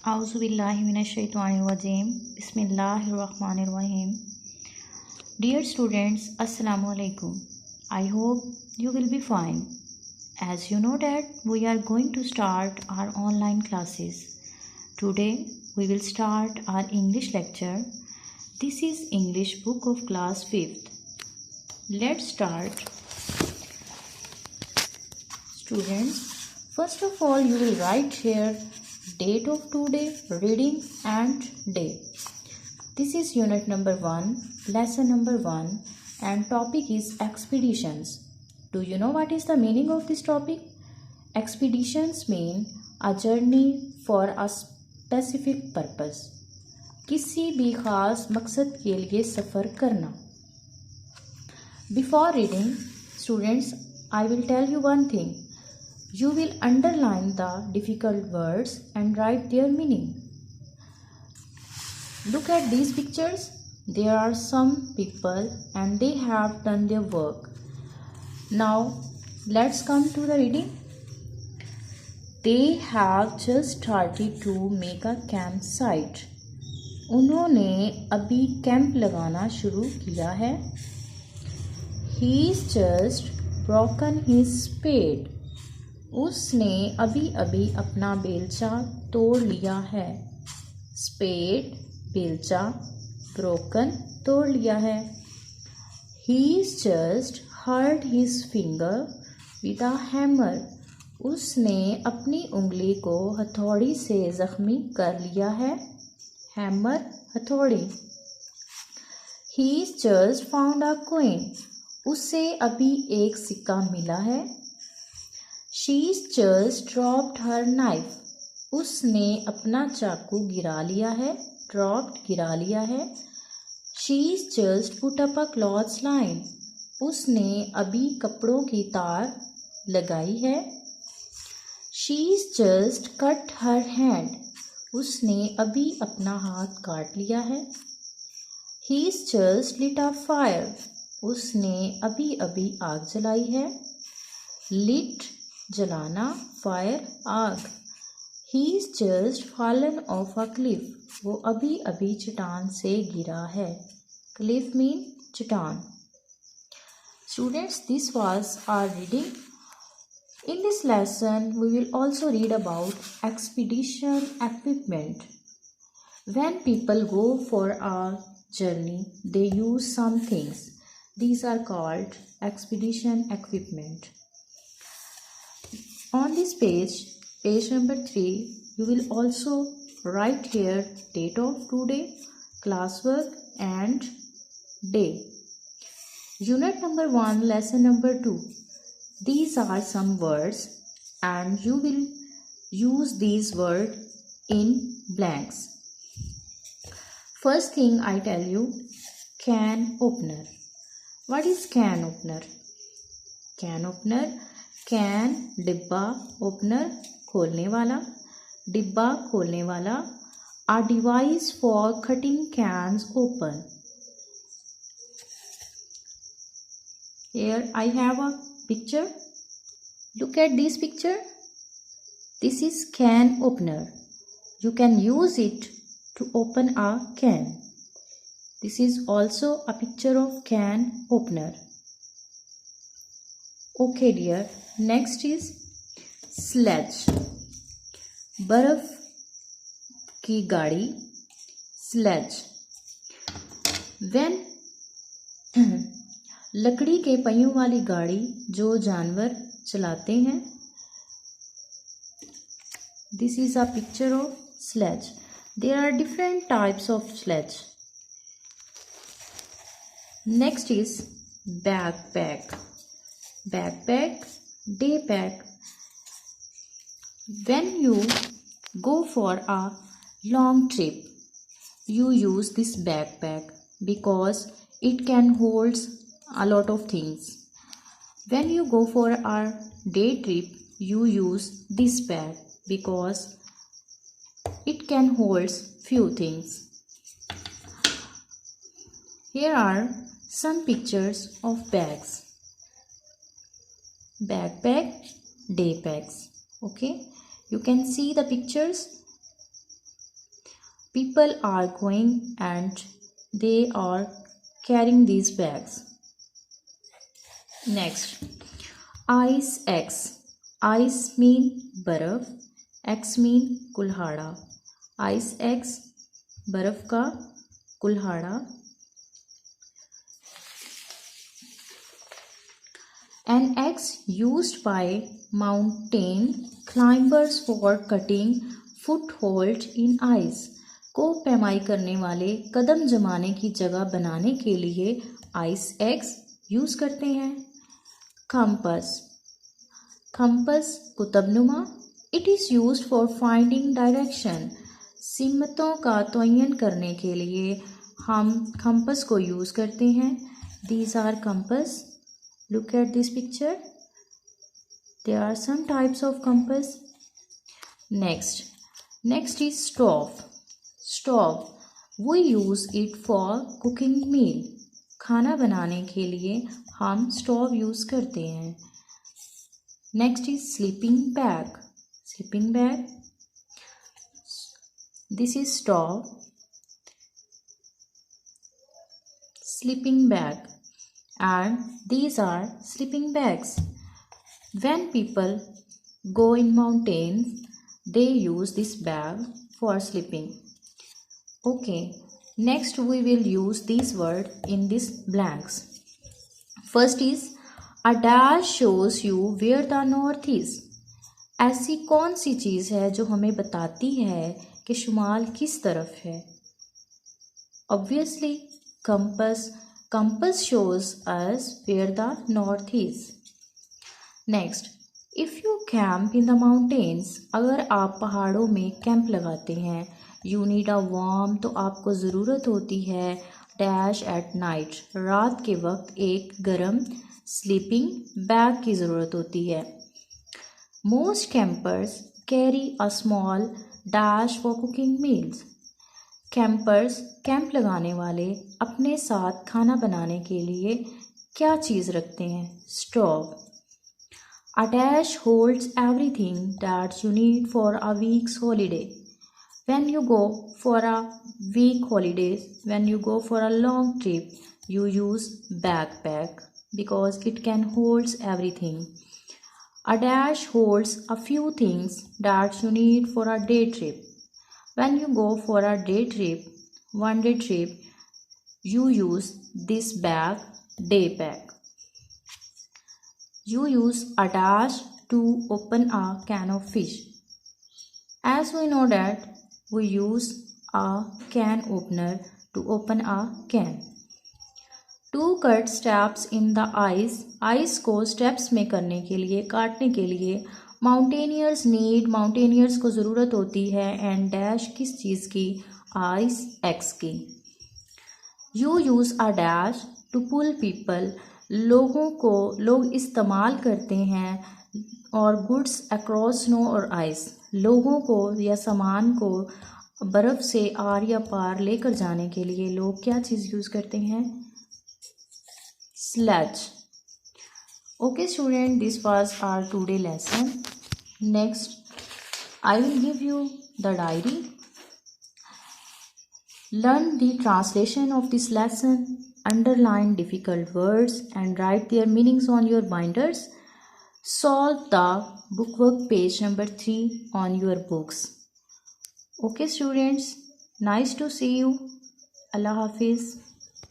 Auzubillahiminash-shaytanir-rajeem. Bismillahir-rahmanir-rahim. Dear students, Assalamu alaikum. I hope you will be fine. As you know that we are going to start our online classes. Today we will start our English lecture. This is English book of class 5th. Let's start. Students, first of all you will write here date of today, reading and day. This is unit number 1, lesson number 1 and topic is expeditions. Do you know what is the meaning of this topic? Expeditions mean a journey for a specific purpose. किसी भी खास मकसद के लिए सफ़र करना. Before reading, students, I will tell you one thing. You will underline the difficult words and write their meaning. Look at these pictures. There are some people and they have done their work. Now let's come to the reading. They have just started to make a campsite. उन्होंने अभी camp लगाना शुरू किया है. He's just broken his spade. उसने अभी अभी अपना बेलचा तोड़ लिया है. स्पेड बेलचा, ब्रोकन तोड़ लिया है. He's just hurt his finger with a hammer. उसने अपनी उंगली को हथौड़ी से जख्मी कर लिया है. हैमर हथौड़ी. He's just found a coin. उसे अभी एक सिक्का मिला है. She's just dropped her knife. उसने अपना चाकू गिरा लिया है. Dropped गिरा लिया है. She's just put up a clothesline. उसने अभी कपड़ों की तार लगाई है. She's just cut her hand. उसने अभी अपना हाथ काट लिया है. He's just lit a fire. उसने अभी अभी आग जलाई है. Lit जलाना, फायर आग. He's just fallen off a cliff. वो अभी अभी चट्टान से गिरा है. Cliff mean चट्टान. Students, this was our reading. In this lesson, we will also read about expedition equipment. When people go for a journey, they use some things. These are called expedition equipment. On this page, page number 3, you will also write here date of today, classwork and day. Unit number 1, lesson number 2. These are some words and you will use these words in blanks. First thing I tell you, can opener. What is can opener? Can opener. Can डिब्बा, opener खोलने वाला, डिब्बा खोलने वाला. A device for cutting cans open. Here I have a picture. Look at this picture. This is can opener. You can use it to open a can. This is also a picture of can opener. Okay dear, next is sledge. बर्फ की गाड़ी, sledge. When लकड़ी के पहियों वाली गाड़ी जो जानवर चलाते हैं. This is a picture of sledge. There are different types of sledge. Next is backpack. Backpack, day pack. When you go for a long trip, you use this backpack because it can hold a lot of things. When you go for a day trip, you use this bag because it can hold few things. Here are some pictures of bags. Backpack, day packs. Okay, you can see the pictures. People are going and they are carrying these bags. Next, ice X. Ice mean बर्फ, X mean कुल्हाड़ा. Ice X बर्फ का कुल्हाड़ा. An axe used by mountain climbers for cutting foothold in ice. कोह पैमाई करने वाले कदम जमाने की जगह बनाने के लिए आइस एक्स यूज करते हैं. कंपस. कंपस कुतबनुमा. It is used for finding direction. सिमतों का तयन करने के लिए हम कंपस को यूज करते हैं. These are compass. Look at this picture. There are some types of compass. Next is stove. Stove. We use it for cooking meal. खाना बनाने के लिए हम स्टोव यूज करते हैं. Next is sleeping bag. Sleeping bag. This is stove. Sleeping bag. And these are sleeping bags. When people go in mountains, they use this bag for sleeping. Okay, next we will use this word in these blanks. First is a dash shows you where the north is. ऐसी कौन सी चीज़ है जो हमें बताती है कि शुमाल किस तरफ है? Obviously, compass. Compass shows us where the north is. Next, if you camp in the mountains, अगर आप पहाड़ों में कैंप लगाते हैं, you need a warm, तो आपको ज़रूरत होती है dash at night, रात के वक्त एक गर्म sleeping bag की ज़रूरत होती है. Most campers carry a small dash for cooking meals. Campers camp लगाने वाले अपने साथ खाना बनाने के लिए क्या चीज़ रखते हैं? Stove. A dash holds everything that you need for a week's holiday. When you go for a week holiday, when you go for a long trip, you use backpack because it can holds everything. A dash holds a few things that you need for a day trip. When you go for a day trip, one day trip, you use this bag, day pack. You use a dash to open a can of fish. As we know that we use a can opener to open a can. To cut steps in the ice. Ice को steps में करने के लिए, काटने के लिए mountaineers need, mountaineers को ज़रूरत होती है. एंड डैश किस चीज़ की? आइस एक्स की. You use a dash to pull people. लोग इस्तेमाल करते हैं और गुड्स अक्रॉस स्नो और आइस. लोगों को या सामान को बर्फ़ से आर या पार लेकर जाने के लिए लोग क्या चीज़ यूज़ करते हैं? Sledge. Okay student, this was our today lesson. Next, I will give you the diary. Learn the translation of this lesson, underline difficult words and write their meanings on your binders. Solve the bookwork page number 3 on your books. Okay students, nice to see you. Allah Hafiz.